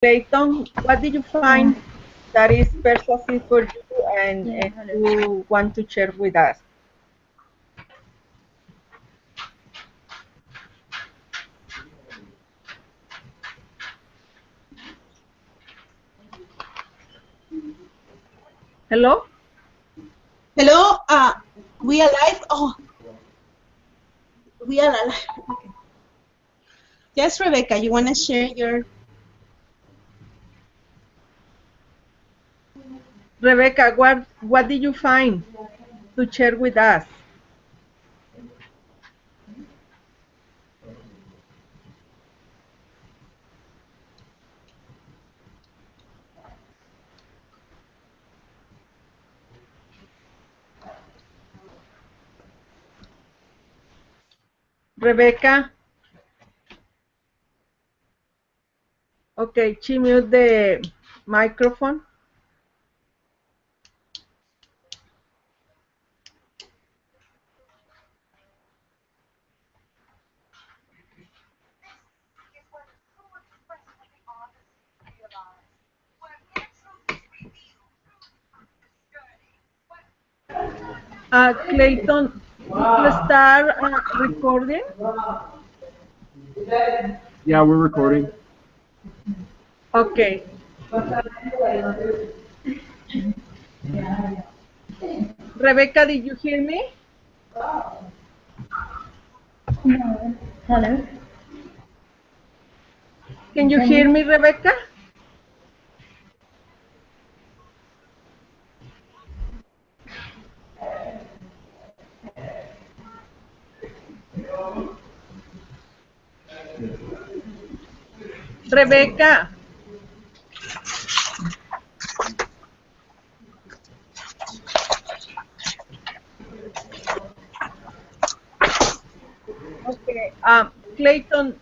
Clayton, what did you find that is persuasive for you and you want to share with us? Hello? Hello, we alive? Oh, we are alive. Okay. Yes, Rebecca, you want to share your... Rebecca, what did you find to share with us? Rebecca, okay, she mute the microphone. Clayton, did you start recording? Yeah, we're recording. Okay. Rebecca, did you hear me? Hello. Can you hear me, Rebecca? Rebecca. Okay. Clayton,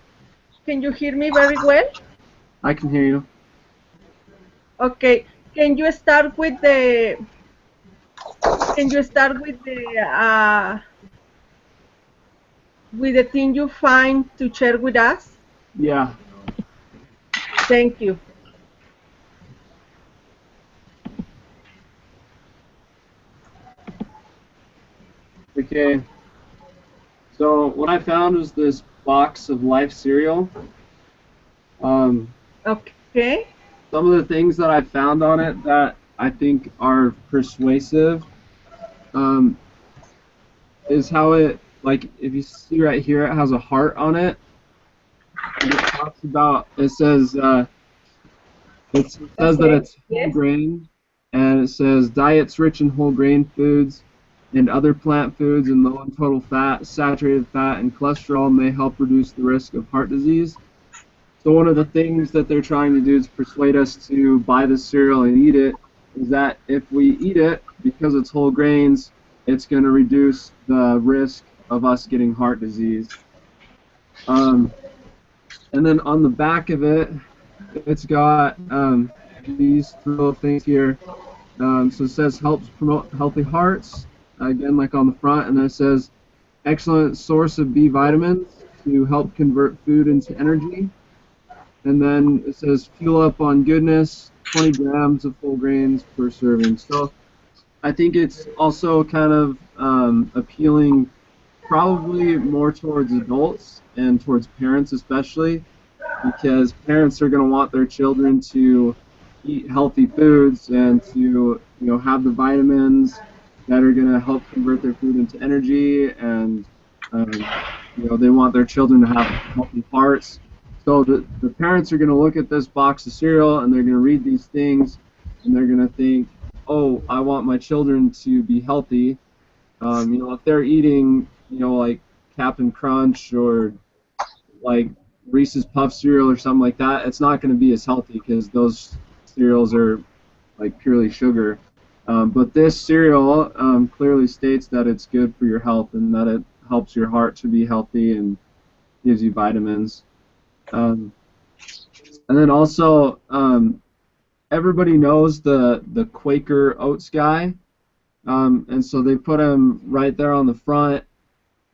can you hear me very well? I can hear you. Okay. Can you start with the with the thing you find to share with us? Yeah. Thank you. Okay. So what I found was this box of Life cereal. Okay. Some of the things that I found on it that I think are persuasive um, is how it, like, if you see right here, it has a heart on it. And it talks about, it says that Okay. it's whole Yes. grain, and it says diets rich in whole grain foods and other plant foods and low in total fat, saturated fat, and cholesterol may help reduce the risk of heart disease. So one of the things that they're trying to do is persuade us to buy this cereal and eat it, is that if we eat it, because it's whole grains, it's going to reduce the risk of us getting heart disease. Um, and then on the back of it, it's got these three little things here. So it says helps promote healthy hearts, again, like on the front, and then it says excellent source of B vitamins to help convert food into energy. And then it says fuel up on goodness, 20 grams of whole grains per serving. So I think it's also kind of appealing probably more towards adults and towards parents especially, because parents are going to want their children to eat healthy foods and to have the vitamins that are going to help convert their food into energy, and they want their children to have healthy hearts. So the parents are going to look at this box of cereal and they're going to read these things and they're going to think, oh, I want my children to be healthy. If they're eating like Captain Crunch or like Reese's Puff cereal or something like that, it's not going to be as healthy because those cereals are like purely sugar. But this cereal clearly states that it's good for your health and that it helps your heart to be healthy and gives you vitamins. Um, and then also, everybody knows the Quaker Oats guy, and so they put him right there on the front.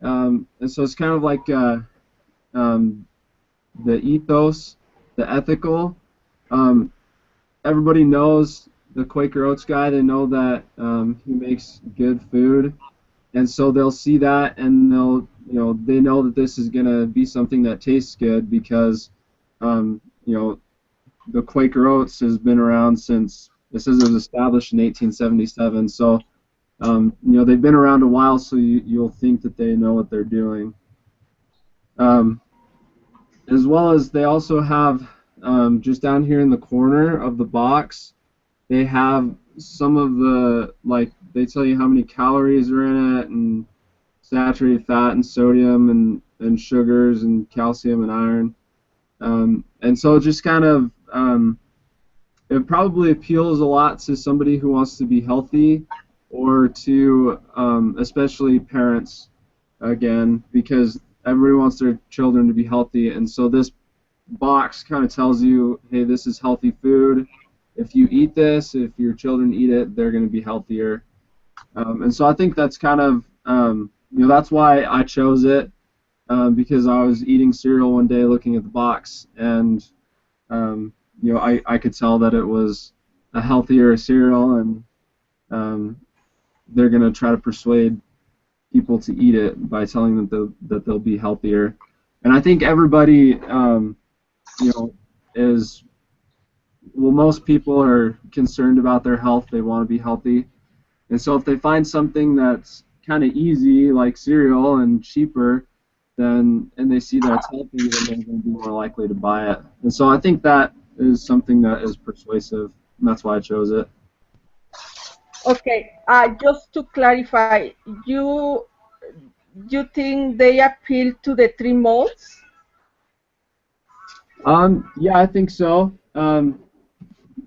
And so it's kind of like um, the ethos, the ethical. um, everybody knows the Quaker Oats guy. They know that he makes good food, and so they'll see that and they know that this is gonna be something that tastes good because um, you know the Quaker Oats has been around since it says it was established in 1877. So they've been around a while, so you'll think that they know what they're doing. Um, as well as they also have just down here in the corner of the box, they have some of the, like, they tell you how many calories are in it and saturated fat and sodium and sugars and calcium and iron. And so it just kind of it probably appeals a lot to somebody who wants to be healthy or to especially parents again because everybody wants their children to be healthy, and so this box kind of tells you, hey, this is healthy food. If you eat this, if your children eat it, they're going to be healthier. And so I think that's kind of that's why I chose it, because I was eating cereal one day looking at the box, and um, I could tell that it was a healthier cereal, and um, they're going to try to persuade people to eat it by telling them that they'll be healthier. And I think everybody, is, well, most people are concerned about their health. They want to be healthy. And so if they find something that's kind of easy, like cereal, and cheaper, then and they see that it's healthy, then they're going to be more likely to buy it. And so I think that is something that is persuasive, and that's why I chose it. Okay, just to clarify, you you think they appeal to the three modes? Yeah, I think so.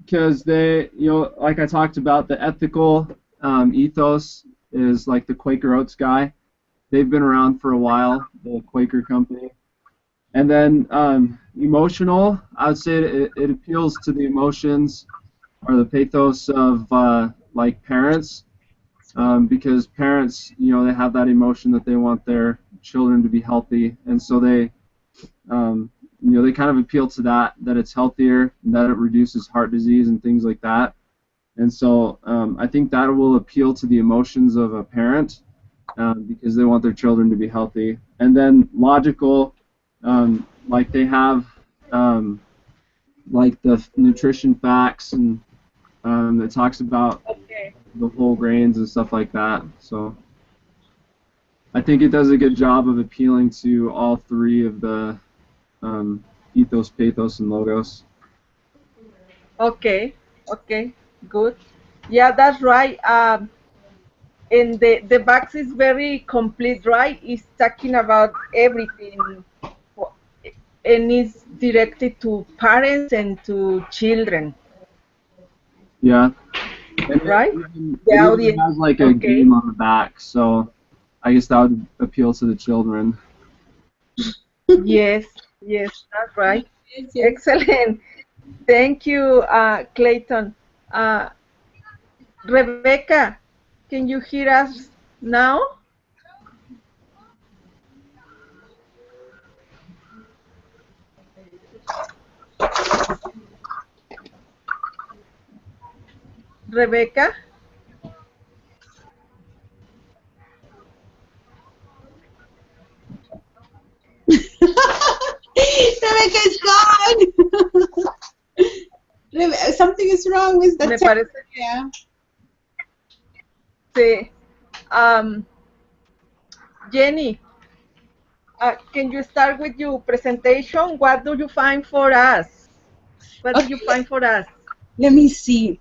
Because they, like I talked about, the ethical ethos is like the Quaker Oats guy. They've been around for a while, the Quaker company. And then emotional, I would say it appeals to the emotions or the pathos of like parents, because parents, they have that emotion that they want their children to be healthy, and so um, they kind of appeal to that it's healthier, and that it reduces heart disease and things like that. And so I think that will appeal to the emotions of a parent, because they want their children to be healthy. And then logical, like they have like the nutrition facts, and it talks about Okay. the whole grains and stuff like that. So I think it does a good job of appealing to all three of the ethos, pathos, and logos. Okay, okay, good. Yeah, that's right. And the box is very complete, right? It's talking about everything, for- and it's directed to parents and to children, Yeah, and right? The it even audience. has like a Okay. game on the back, so I guess that would appeal to the children. Yes, yes, that's right. Yes, yes. Excellent. Thank you, Clayton. Uh, Rebecca, can you hear us now? Rebecca? Rebecca is gone. Something is wrong with the Me tech. parece Yeah. que Jenny, can you start with your presentation? What do you find for us? What do you Okay, find for us? let me see.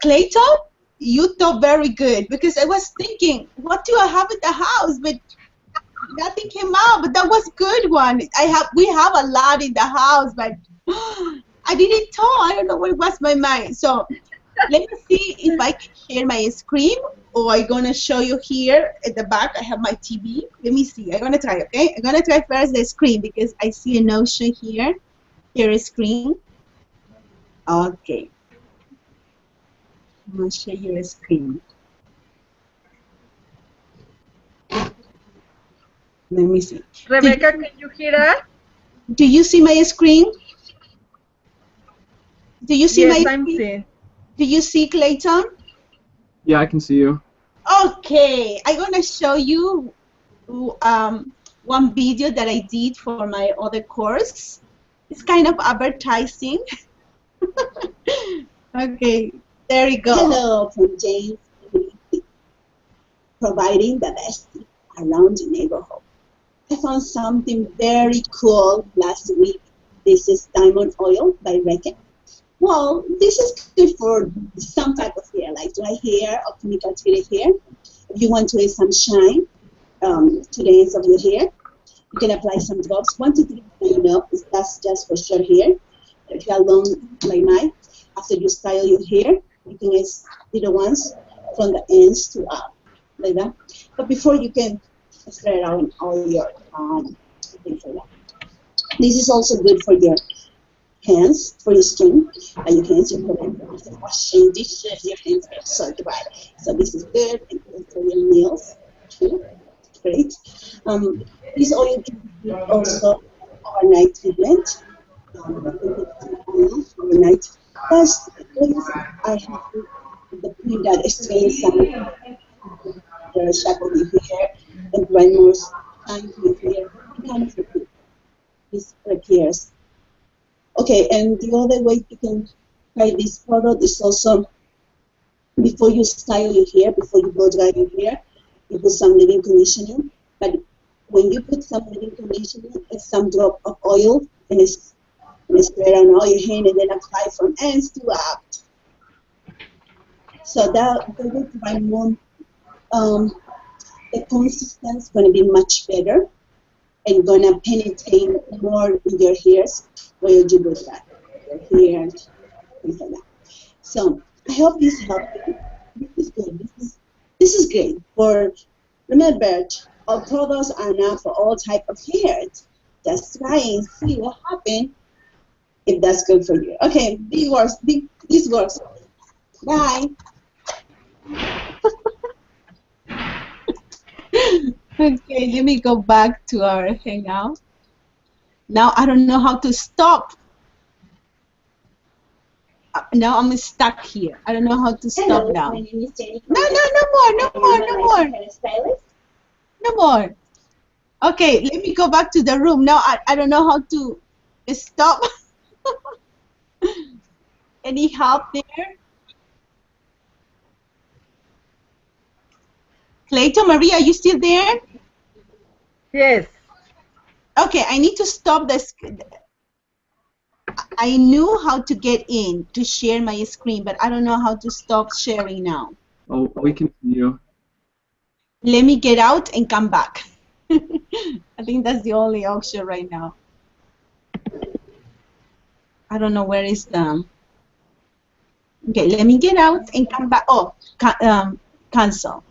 Clayton, you talk very good because I was thinking, what do I have in the house? But nothing came out. But that was good one. We have a lot in the house, but I didn't talk. I don't know what was my mind. So let me see if I can share my screen or I'm gonna show you here at the back. I have my TV. Let me see. I'm gonna try. Okay, I'm gonna try first the screen because I see a notion here. Here is screen. Okay, I'm gonna share your screen. Let me see. Rebecca, can you hear us? Do you see my screen? Do you see Yes, my I'm screen? seeing. Do you see Clayton? Yeah, I can see you. Okay, I'm gonna show you one video that I did for my other course. It's kind of advertising. Okay, there you go. Hello from James, providing the best around the neighborhood. I found something very cool last week. This is diamond oil by Reckitt. Well, this is good for some type of hair, like dry hair or chemical treated hair. If you want to add some shine to the ends of your hair, you can apply some drops, 1 to 3 that's just for short hair. If you are long like mine, after you style your hair, you can add little ones from the ends to up, like that. But before you can spread out all your things like that. This is also good for your hands, for your skin. Your hands, you put it after washing dishes, your hands get so dry. So this is good, and good for your nails too. Great. Um, this oil can be good also overnight treatment. You can take some oil overnight. Plus, oils are helpful with the cream that strains some the shape of your hair and provide more shine to your hair and kind of repeat. This repairs. Okay, and the other way you can try this product is also before you style your hair, before you blow dry your hair, you put some leave-in conditioner. But when you put some leave-in conditioner, it's some drop of oil and it's spread on all your hand and then apply from ends to up. So that will provide more, the consistency is going to be much better and going to penetrate more in your hairs where you do that, your hair, things like that. So I hope this helped you. This is good. This is great. For remember, our products are not for all type of hairs. Just try and see what happens if that's good for you. Okay, this works. This works. Bye. Okay, let me go back to our hangout. Now I don't know how to stop. Now I'm stuck here. I don't know how to stop. Hello, now. My name is Jenny. No, no more. No more. Okay, let me go back to the room. Now I don't know how to stop. Any help there? Clayton, Maria, are you still there? Yes. Okay, I need to stop this. I knew how to get in to share my screen, but I don't know how to stop sharing now. Oh, we can see you. Let me get out and come back. I think that's the only option right now. I don't know where is the... Okay, let me get out and come back. Oh, cancel.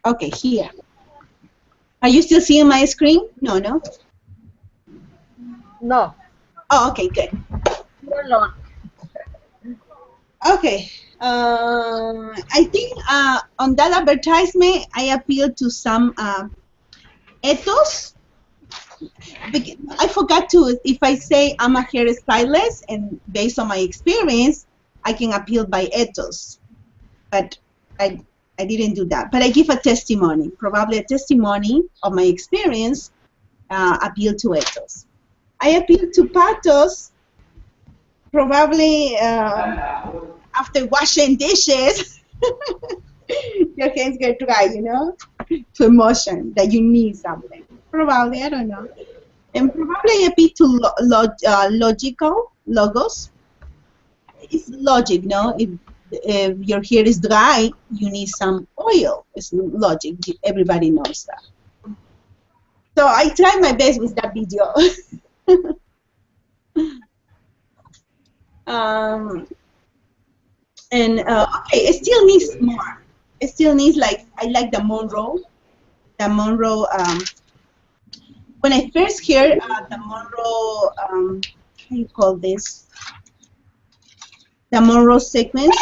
Okay, here. Are you still seeing my screen? No, no? No. Oh, okay, good. You're not. Okay. I think on that advertisement, I appealed to some ethos. I forgot to, if I say I'm a hairstylist and based on my experience, I can appeal by ethos. But I didn't do that. But I give a testimony, probably a testimony of my experience, appeal to ethos. I appeal to pathos, probably after washing dishes, your hands get dry, you know, to emotion that you need something. Probably, I don't know. And probably a bit too logical, logos. It's logic, no? If your hair is dry, you need some oil. It's logic. Everybody knows that. So I tried my best with that video. um, and okay, it still needs more. It still needs, like, I like the Monroe. The Monroe. When I first heard the Monroe, how do you call this? The Monroe sequence.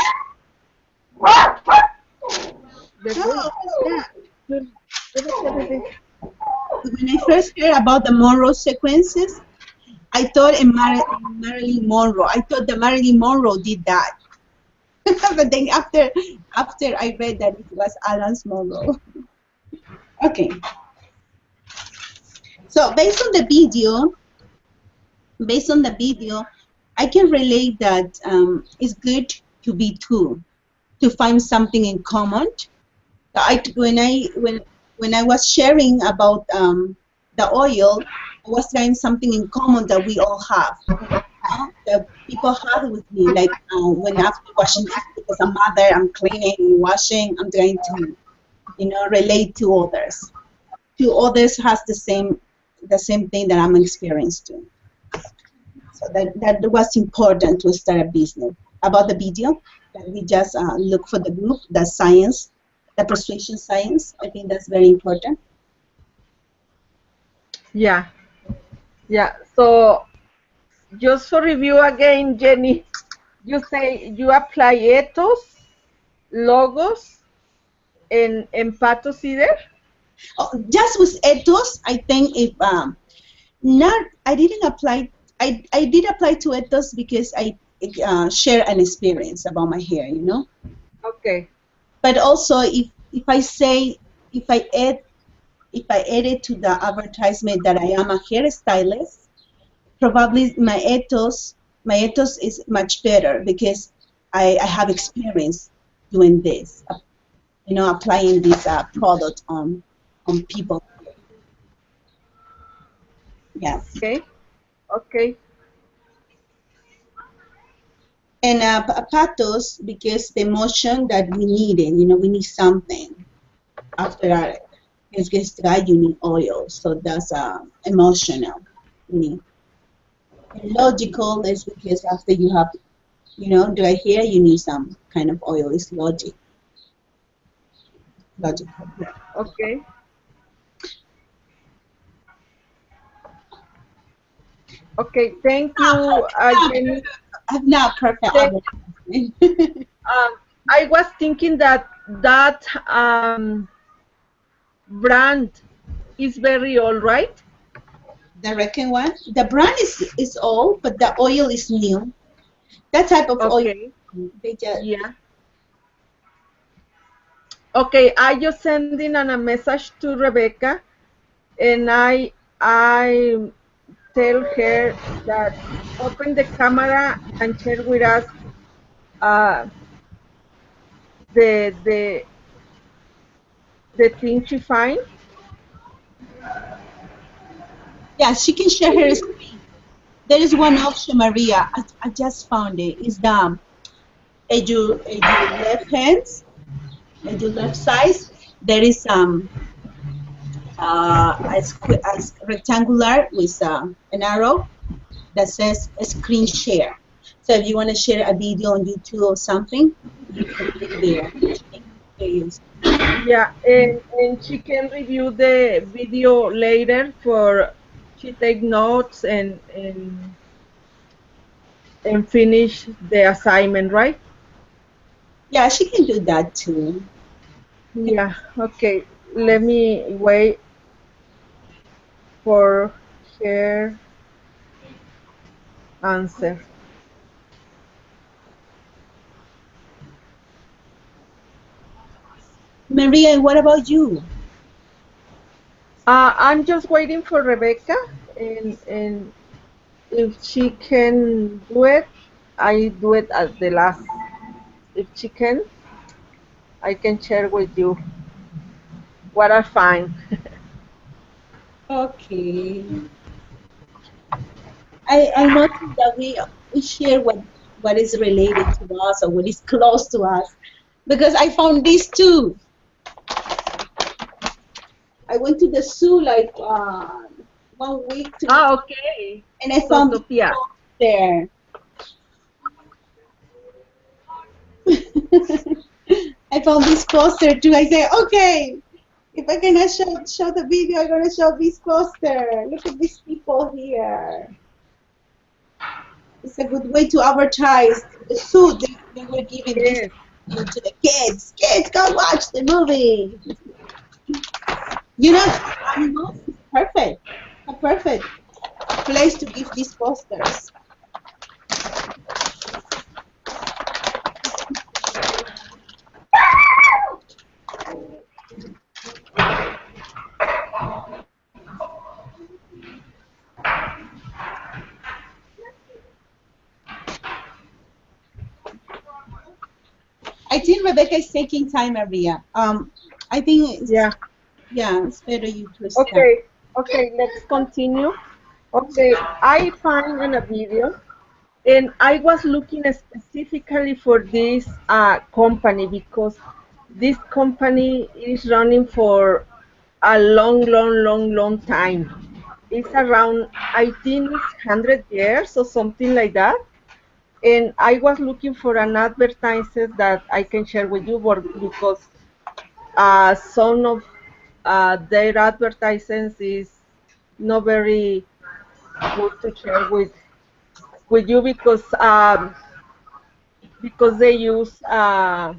Oh, when I first heard about the Monroe sequences, I thought Marilyn Monroe. I thought that Marilyn Monroe did that. But then after I read that it was Alan's Monroe. Okay. So based on the video, I can relate that it's good to be two, to find something in common. When I was sharing about the oil, I was trying something in common that we all have. That people have with me, like when after washing dishes, because I'm mother, I'm cleaning, washing, I'm trying to, relate to others. To others has the same thing that I'm experiencing. So that was important to start a business. About the video, that we just look for the group, the science, the persuasion science. I think that's very important. Yeah, yeah. So just for review again, Jenny, you say you apply ethos, logos, and empathos either? Oh, just with ethos, I think if not, I didn't apply. I did apply to ethos because I share an experience about my hair. Okay, But also, if I say, if I add if I add it to the advertisement that I am a hairstylist, probably my ethos is much better because I have experience doing this, applying this product on people. Yes. okay, okay. And pathos, because the emotion that we needed, we need something after that. It's guy, you need oil, so that's emotional. You And logical is because after you have, do I hear you need some kind of oil? It's logical. Yeah. Okay. Okay. Thank you, Jenny. I've not perfect Thank, advertisement. I was thinking that brand is very old, right? The second one, the brand is old, but the oil is new. That type of oil, Okay. they just Yeah. Okay. I just sending a message to Rebecca, and I tell her that open the camera and share with us uh, the the the thing she find. yeah, she can share her screen. There is one option, Maria. I just found it. It's the at your left hands, at your left side. There is a rectangular with an arrow that says screen share. So if you want to share a video on YouTube or something, you can click there. Yeah, and she can review the video later for she take notes and finish the assignment, right? Yeah, she can do that too. Yeah, okay. Let me wait for her answer. Maria, what about you? I'm just waiting for Rebecca, and if she can do it, I do it at the last. If she can, I can share with you what I find. Okay. I noticed that we share what is related to us or what is close to us because I found these two. I went to the zoo like 1 week, 2 weeks, Ah, okay. and I So, found this Sophia. post there. I found this poster too. I say, okay, if I cannot show the video, I'm gonna show this poster. Look at these people here. It's a good way to advertise the zoo. They were giving this Yes. to the kids. Kids, go watch the movie. Animals is perfect. Perfect. place to give these posters. I think Rebecca is taking time, Maria. I think Yeah. it's better you to start. Okay. Okay. Let's continue. Okay. I find in a video, and I was looking specifically for this company because this company is running for a long, long, long, long time. It's around, I think it's 100 years or something like that. And I was looking for an advertisement that I can share with you because some of their advertisements is not very good to share with you because they use I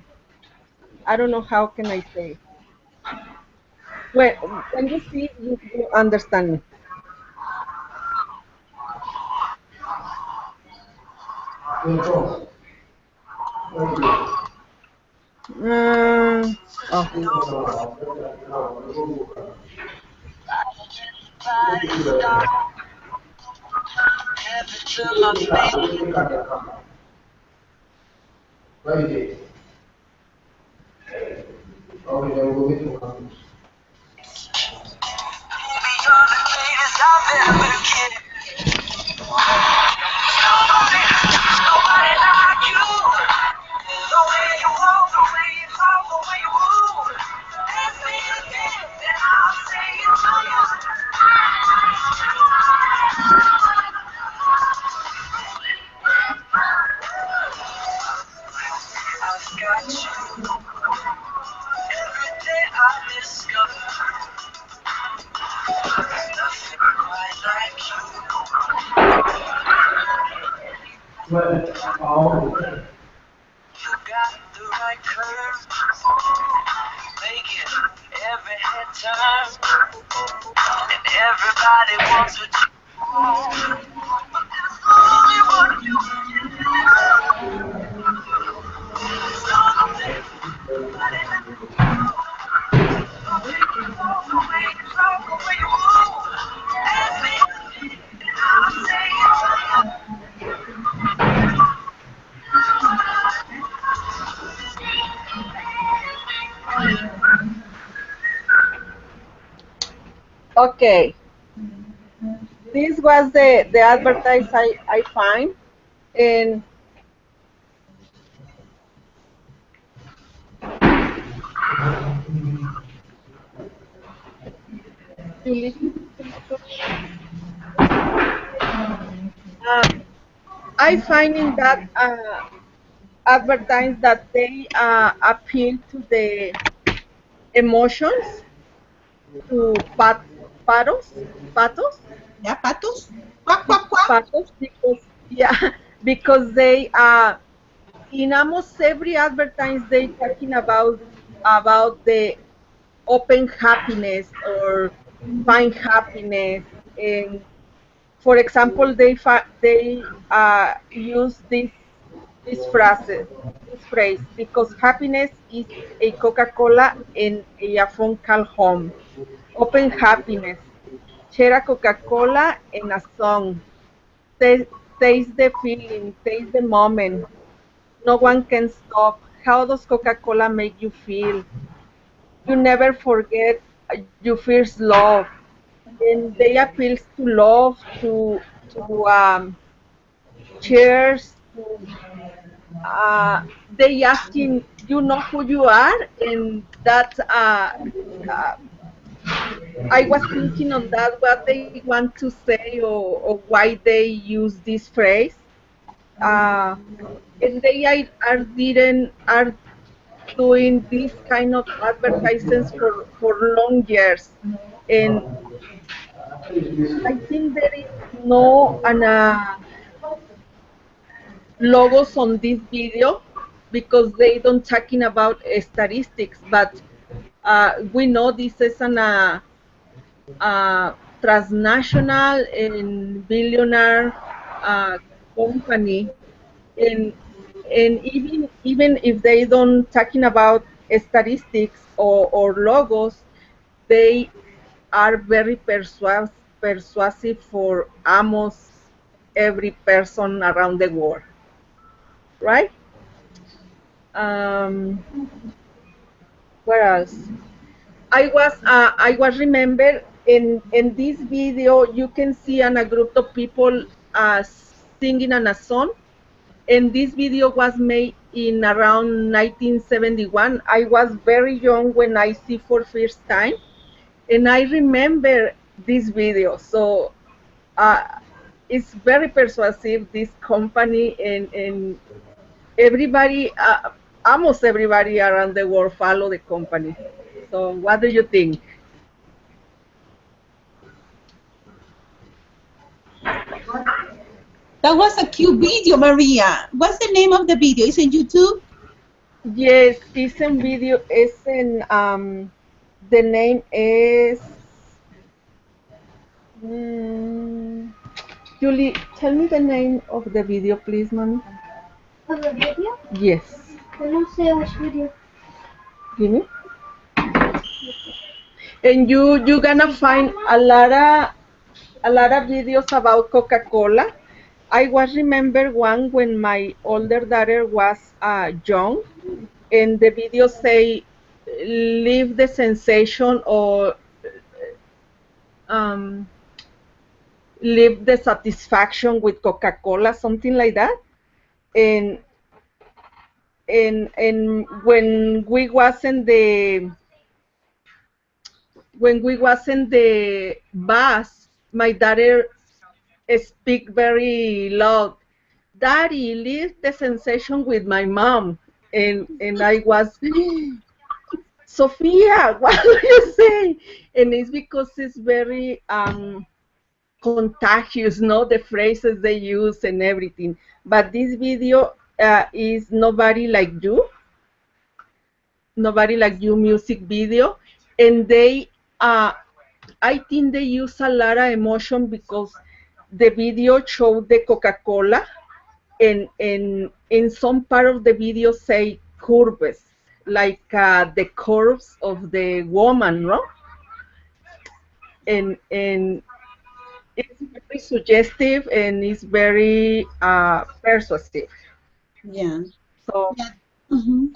don't know how can I say when you see you understand me. Mm, oh. Okay, this was the advertise I find, and you listen to uh, I find in that advertise that they appeal to the emotions, to patos, Yeah, patos. Quack, the quack, quack. patos, because yeah, because they in almost every advertise they talking about the open happiness or find happiness. And for example, they use this phrase, because happiness is a Coca-Cola in a phone call home. Open happiness. Share a Coca-Cola in a song. Taste, taste the feeling, taste the moment. No one can stop. How does Coca-Cola make you feel? You never forget your first love. And they appeals to love, to cheers, to they asking you know who you are, and that uh, I was thinking on that what they want to say, or why they use this phrase. Uh, and they are doing this kind of advertisements for long years. And I think there is no logos on this video because they don't talking about statistics, but we know this is transnational and billionaire company, and even if they don't talking about statistics or logos, they are very persuasive for almost every person around the world, right? Um, what else? I was remember in this video you can see a group of people singing a song, and this video was made in around 1971. I was very young when I see for first time, and I remember this video. So uh, it's very persuasive, this company, and everybody, almost everybody around the world follow the company. So what do you think? That was a cute video, Maria. What's the name of the video? Is it YouTube? Yes, it's in video. It's in the name is mm, Julie. Tell me the name of the video, please, mommy. Of the video? Yes. I don't say which video. Give me. And you gonna find a lot of videos about Coca-Cola. I was remember one when my older daughter was young, and the video say, "Leave the sensation," or um, "Leave the satisfaction with Coca-Cola," something like that. And when we was in the bus, my daughter speak very loud, "Daddy, leave the sensation with my mom." And I was, "Sophia, what do you say?" And it's because it's very contagious, no? The phrases they use and everything. But this video is Nobody Like You music video, and uh, I think they use a lot of emotion because the video showed the Coca-Cola, and in some part of the video say curves, like the curves of the woman, no? And it's very suggestive and it's very persuasive. Yeah. So, Yeah. Hmm.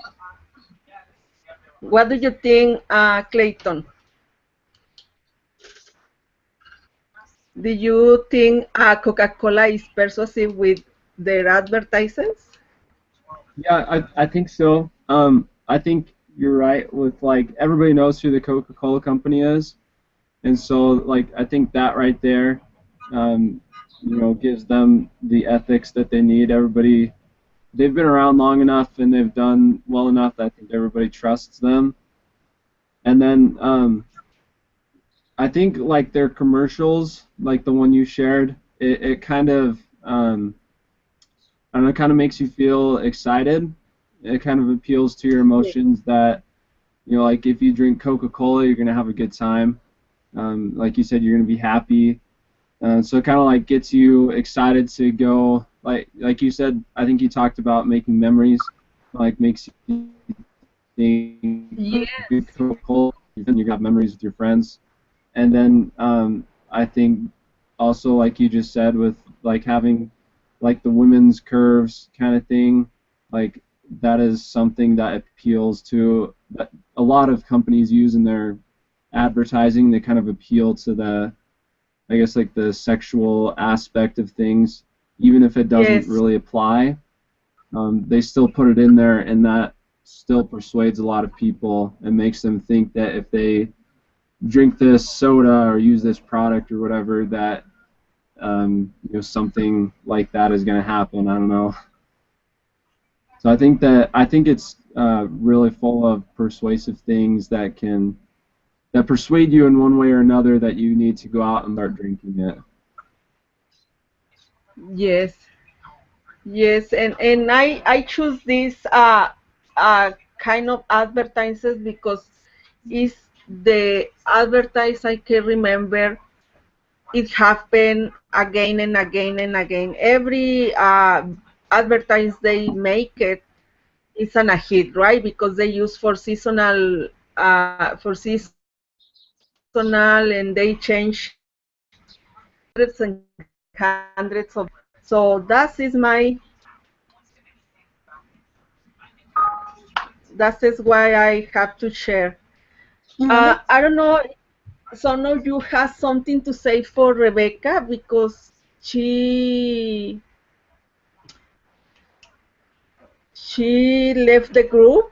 what do you think, Clayton? Do you think Coca-Cola is persuasive with their advertisements? Yeah, I think so. I think you're right with like everybody knows who the Coca-Cola company is, and so like I think that right there, um, gives them the ethics that they need. Everybody, they've been around long enough and they've done well enough that I think everybody trusts them. And then I think like their commercials, like the one you shared, it kind of I don't know, it kind of makes you feel excited. It kind of appeals to your Yes. emotions that like if you drink Coca-Cola, you're gonna have a good time. Like you said, you're gonna be happy. So it kind of like gets you excited to go. Like you said, I think you talked about making memories. Like makes you think Yes. Coca-Cola, and you got memories with your friends. And then I think also like you just said with like having like the women's curves kind of thing, like that is something that appeals to that a lot of companies use in their advertising. They kind of appeal to the, I guess, like the sexual aspect of things, even if it doesn't Yes. really apply. They still put it in there, and that still persuades a lot of people and makes them think that if they drink this soda or use this product or whatever, that something like that is going to happen. I don't know. So I think it's really full of persuasive things that persuade you in one way or another that you need to go out and start drinking it. Yes. Yes, and I choose this kind of advertisements because it's the advertise I can remember it happened again and again and again. Every advertise they make it is a hit, right? Because they use for seasonal, and they change hundreds and hundreds of. So that is why I have to share. Mhm. I don't know. So now you have something to say for Rebecca because she she left the group.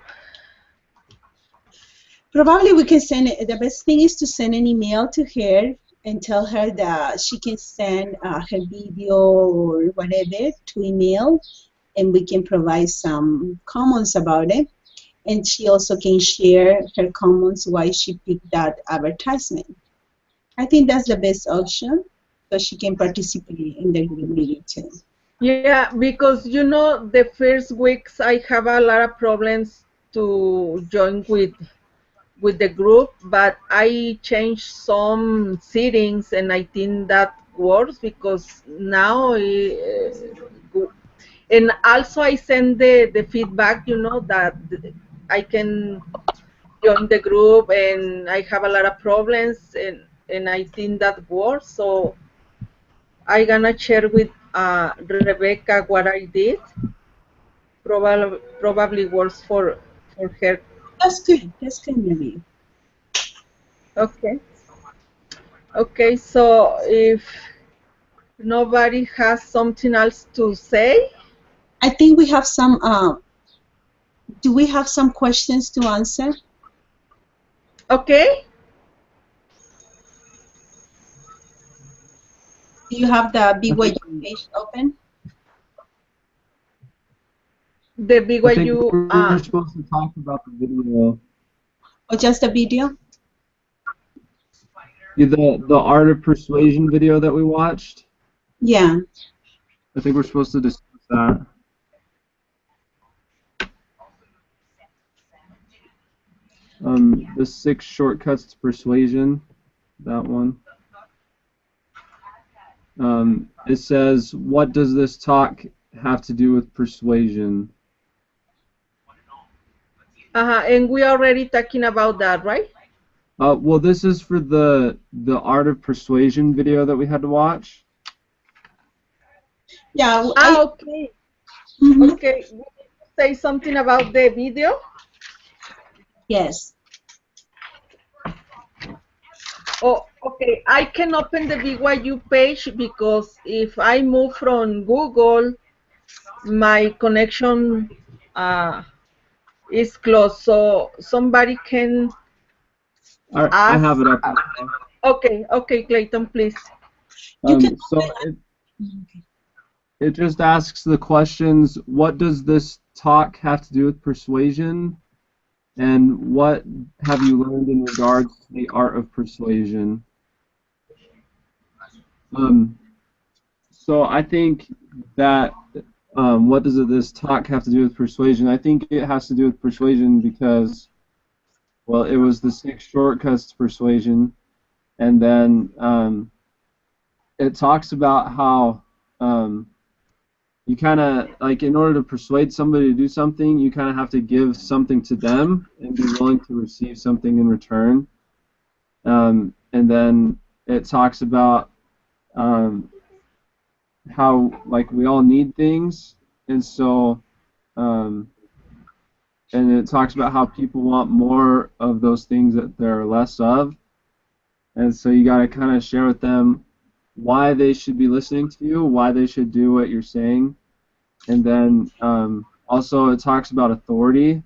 Probably we can send it. The best thing is to send an email to her and tell her that she can send her video or whatever to email, and we can provide some comments about it. And she also can share her comments why she picked that advertisement. I think that's the best option, so she can participate in the group meeting too. Yeah, because the first weeks I have a lot of problems to join with the group, but I changed some settings and I think that works because now and also I send the feedback, that I can join the group and I have a lot of problems and I think that works. So I gonna share with Rebecca what I did. Probably works for her. That's good. That's good, Marie. Okay. Okay. So if nobody has something else to say, I think we have some. Do we have some questions to answer? okay. Do you have the I think BYU page open The I think BYU. we're supposed to talk about the video, or just the video? the art of persuasion video that we watched. Yeah. I think we're supposed to discuss that. The 6 shortcuts to persuasion, that one. It says, what does this talk have to do with persuasion? And we already talking about that, right? Well, this is for the art of persuasion video that we had to watch. Yeah. I. Okay. Mhm. Okay. We need to say something about the video. Yes. Oh, okay. I can open the BYU page because if I move from Google, my connection uh, is closed. So somebody can I ask. have it up. Okay, okay, Clayton, please. You can So open. Okay. it just asks the questions, what does this talk have to do with persuasion? And what have you learned in regards to the art of persuasion? Um, so I think that what does this talk have to do with persuasion? I think it has to do with persuasion because, well, it was the 6 shortcuts to persuasion, and then it talks about how you kind of like in order to persuade somebody to do something, you kind of have to give something to them and be willing to receive something in return. And then it talks about um, how like we all need things, and so um, and it talks about how people want more of those things that there are less of, and so you got to kind of share with them why they should be listening to you, why they should do what you're saying, and then also it talks about authority.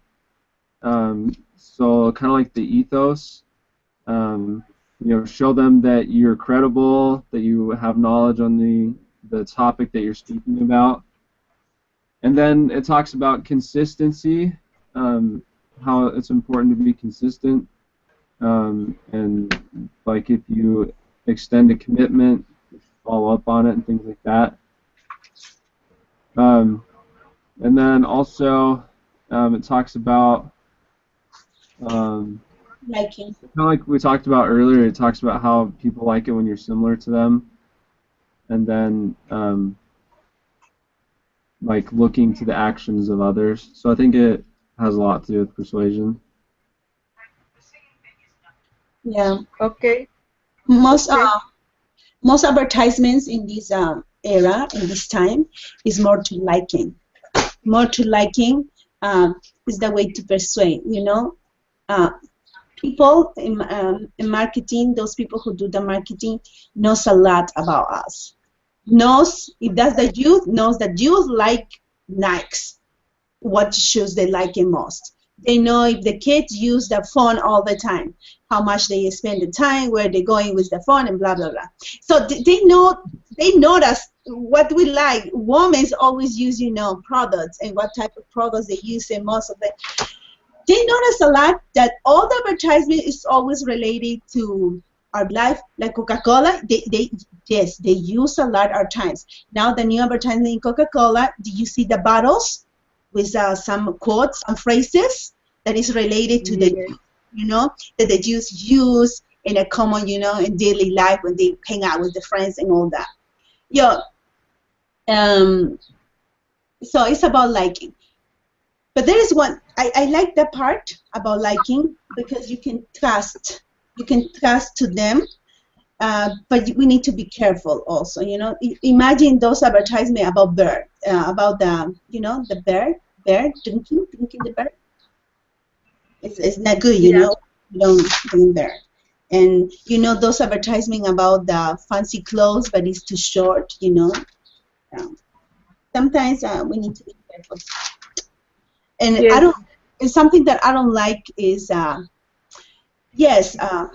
So kind of like the ethos. Um, show them that you're credible, that you have knowledge on the topic that you're speaking about. And then it talks about consistency, how it's important to be consistent, and like if you extend a commitment, follow up on it and things like that. Um, and then also it talks about um, Liking. Kind of like we talked about earlier, it talks about how people like it when you're similar to them, and then like looking to the actions of others. So I think it has a lot to do with persuasion. Yeah. Okay. Most Okay. most advertisements in this era, in this time, is more to liking. More to liking is the way to persuade. Uh, People in marketing, those people who do the marketing, knows a lot about us. Knows if that's the youth, knows that youth like Nikes, what shoes they like the most. They know if the kids use the phone all the time, how much they spend the time, where they're going with the phone, and blah blah blah. So they know us what we like. Women always use products and what type of products they use, and most of them they notice a lot that all the advertisement is always related to our life, like Coca-Cola. They yes, they use a lot our times. Now the new advertisement in Coca-Cola, do you see the bottles with some quotes, some phrases that is related to the Yes. that the youth use in a common, in daily life when they hang out with the friends and all that. Yeah. Um. So it's about liking. But there is one I like that part about liking because you can trust to them, but we need to be careful also. Imagine those advertisements about bear, about the the bear drinking the bear. It's not good, Yeah. You don't drink bear. And those advertisement about the fancy clothes, but it's too short. Sometimes we need to be careful. And I Yes. don't. And something that I don't like is yes, our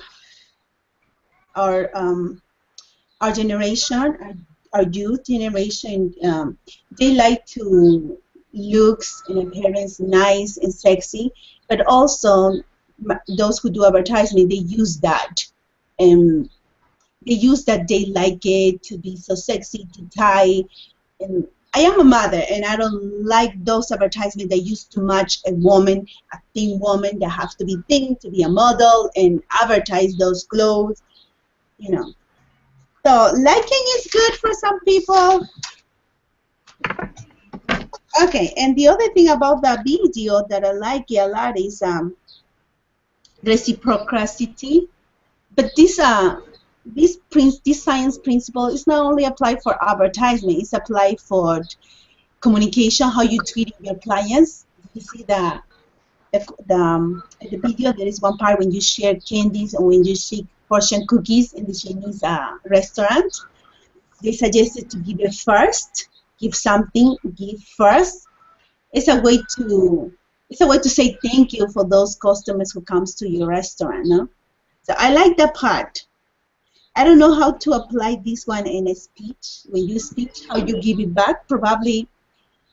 our generation, our youth generation, they like to looks and appearance nice and sexy, but also those who do advertisement, they use that, and they use that they like it to be so sexy to tie. And I am a mother, and I don't like those advertisements that use too much a thin woman that have to be thin to be a model and advertise those clothes, you know. So liking is good for some people. Okay, and the other thing about the video that I like a lot is reciprocity. But this science principle is not only applied for advertisement; it's applied for communication, how you treat your clients. You see the video, there is one part when you share candies or when you share portion cookies in the Chinese restaurant. They suggested to give it first, give something, give first. It's a way to say thank you for those customers who comes to your restaurant. No? So I like that part. I don't know how to apply this one in a speech. When you speak, how you give it back. Probably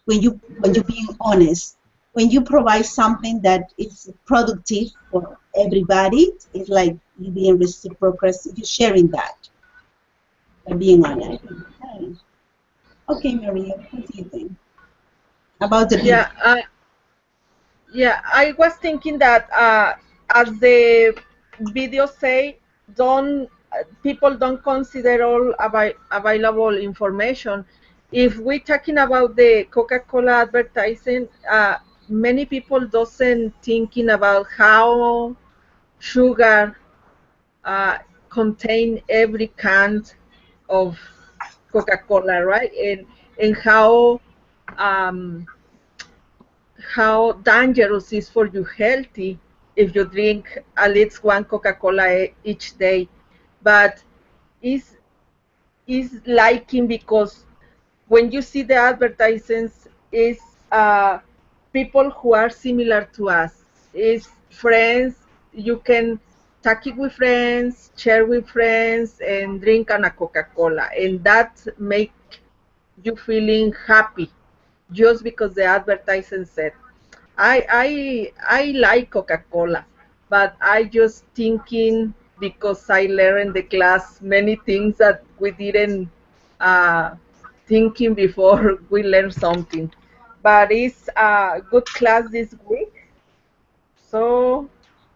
when you being honest, when you provide something that is productive for everybody, it's like you being reciprocal, you're sharing that by being honest. I don't know. Okay, Maria, what do you think about the video? Yeah. Yeah. I was thinking that as the video say, don't people don't consider all available information. If we're talking about the Coca-Cola advertising, many people doesn't thinking about how sugar uh, contain every can of Coca-Cola, right? And um, how dangerous is for you healthy if you drink at least one Coca-Cola each day. But is liking because when you see the advertisements is people who are similar to us, is friends. You can talk it with friends, share with friends, and drink on a Coca-Cola, and that make you feeling happy just because the advertisement said. I like Coca-Cola, but I just thinking because I learned in the class many things that we didn't uh, thinking before we learn something. But it's a good class this week. So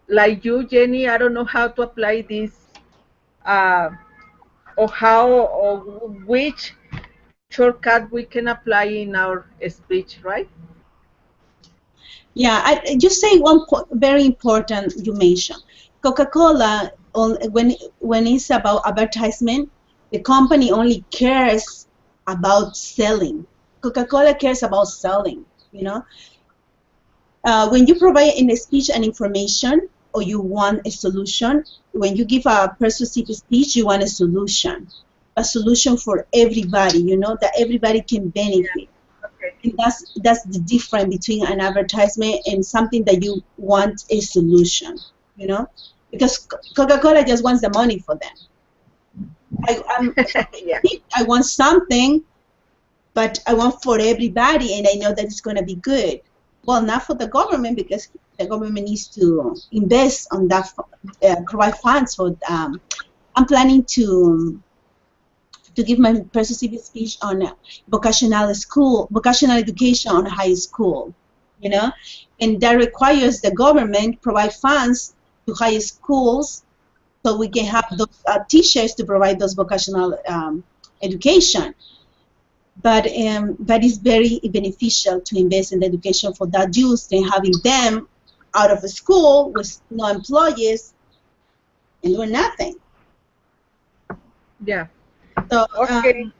like you, Jenny, I don't know how to apply this, uh, or how or which shortcut we can apply in our speech, right? Yeah, I just say one very important you mentioned. Coca-Cola, when it's about advertisement, the company only cares about selling. Coca-Cola cares about selling, you know. When you provide in a speech and information, or you want a solution, when you give a persuasive speech, you want a solution for everybody, you know, that everybody can Yeah. benefit. Okay. And that's the difference between an advertisement and something that you want a solution, you know, because Coca-Cola just wants the money for them. For Yeah. I want something, but I want for everybody, and I know that it's going to be good. Well, not for the government, because the government needs to invest on that, provide funds for. I'm planning to give my persuasive speech on vocational education on high school, you know, and that requires the government provide funds to high schools so we can have those teachers to provide those vocational education. But it's very beneficial to invest in education for that youth than having them out of school with no employees and doing nothing. Yeah. So Okay.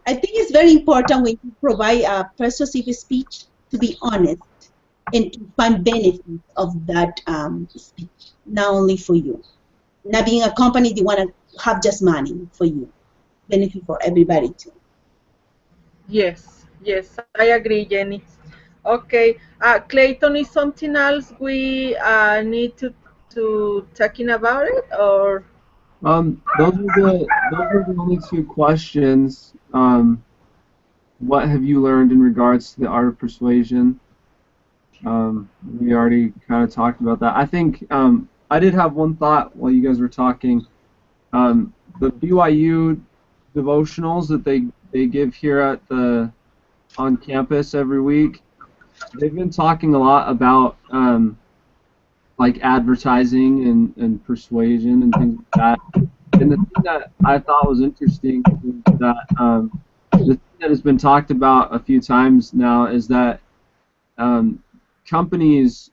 I think it's very important when you provide a persuasive speech to be honest and to find benefits of that speech, not only for you. Not being a company, they want to have just money for you, benefit for everybody too. Yes. Yes, I agree, Jenny. Okay. Clayton, is something else we need to talking about it, or Those are the only two questions. What have you learned in regards to the art of persuasion? We already kind of talked about that. I think I did have one thought while you guys were talking. The BYU devotionals that they give here at the on campus every week. They've been talking a lot about like advertising and persuasion and things like that. And the thing that I thought was interesting is that the thing that has been talked about a few times now is that um, companies,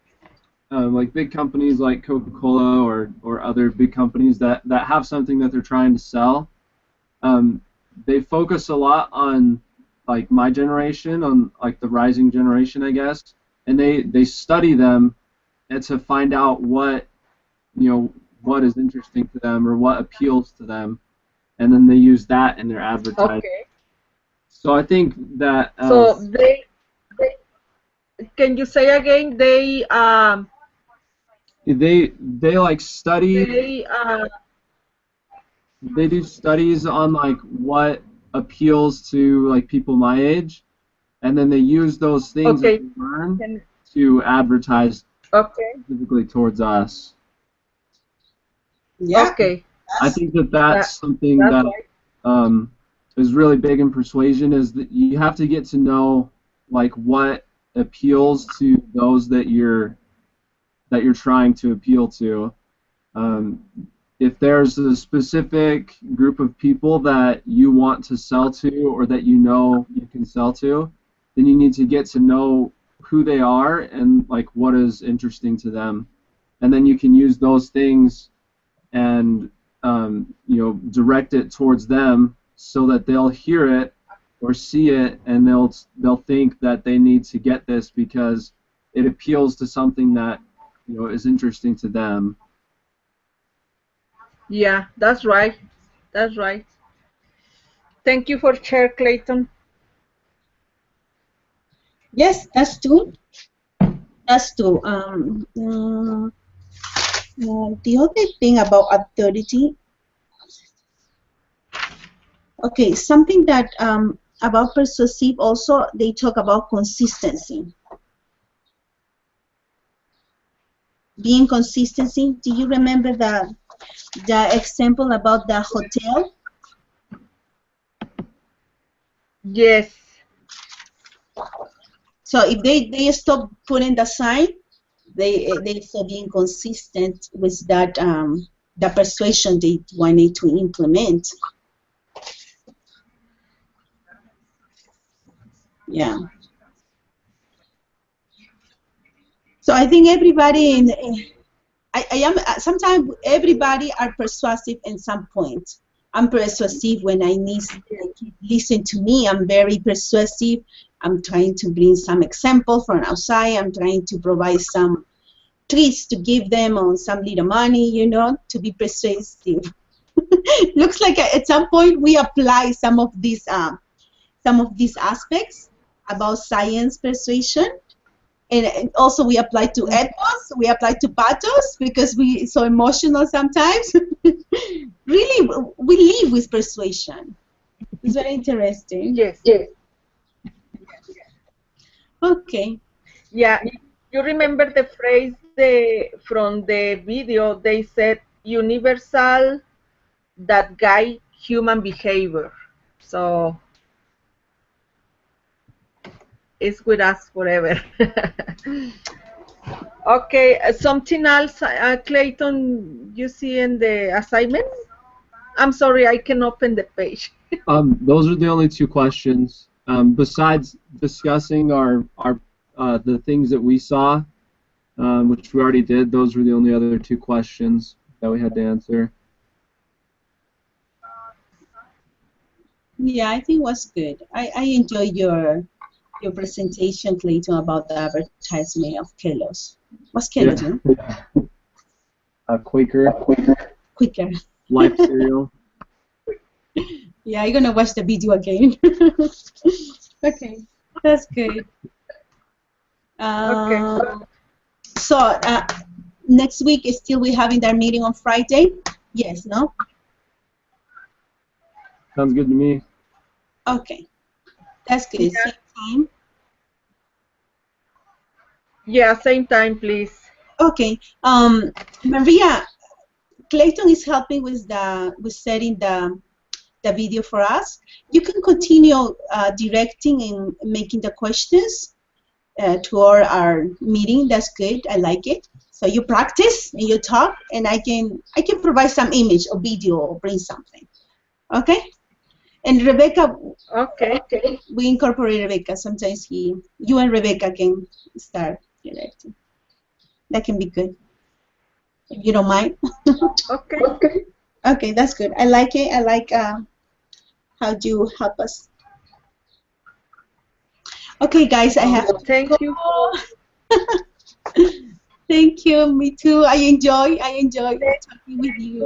like big companies like Coca-Cola or other big companies that have something that they're trying to sell, um, they focus a lot on like my generation, on like the rising generation, I guess, and they study them and to find out what what is interesting to them or what appeals to them, and then they use that in their advertising. okay? So I think that So they can you say again? they like study, They they do studies on like what appeals to like people my age, and then they use those things that okay. they learn Can, to advertise okay. specifically towards us. Yeah, Okay. I that's think that That that's something that's that right. um, is really big in persuasion is that you have to get to know like what appeals to those that you're trying to appeal to. Um, if there's a specific group of people that you want to sell to or that you know you can sell to, then you need to get to know who they are and like what is interesting to them, and then you can use those things and direct it towards them so that they'll hear it or see it and they'll think that they need to get this because it appeals to something that is interesting to them. Yeah, that's right. That's right. Thank you for share, Clayton. yes, that's true. That's true. The other thing about authority, okay, something that about persuasive also they talk about consistency. Being consistency. Do you remember the example about the hotel? Yes. So if they stop putting the sign, they so being consistent with that the persuasion they wanted to implement. Yeah. So I think everybody I am sometimes everybody are persuasive in some point. I'm persuasive when I need listen to me. I'm very persuasive. I'm trying to bring some example from outside. I'm trying to provide some treats to give them on some little money, to be persuasive. Looks like at some point we apply some of these aspects about science persuasion, and also we apply to ethos, we apply to pathos because we so emotional sometimes. Really, we live with persuasion. It's very interesting. Yes. Okay. Yeah. You remember the phrase from the video? They said universal that guide human behavior. So it's with us forever. Okay, something else, Clayton, you see in the assignment? I'm sorry, I can open the page. Those are the only two questions. Besides discussing our the things that we saw, which we already did, those were the only other two questions that we had to answer. Yeah, I think it was good. I enjoy your presentation, Clayton, about the advertisement of Kellogg's. What's Kellogg's, no? Quaker Quicker. Life cereal. Yeah, I'm gonna watch the video again. Okay, that's good. Okay. So next week is still we having that meeting on Friday? Yes, no? Sounds good to me. Okay, that's good. Yeah. Same time. Yeah, same time, please. Okay. Maria, Clayton is helping with setting the video for us. You can continue directing and making the questions to our meeting. That's good. I like it. So you practice and you talk, and I can provide some image or video or bring something. Okay. And Rebecca, Okay. we incorporate Rebecca. Sometimes you and Rebecca can start directing. That can be good. If you don't mind. Okay. Okay, that's good. I like it. I like how you help us. Okay, guys, I have to Thank go. you. Thank you. Me too. I enjoy talking with you.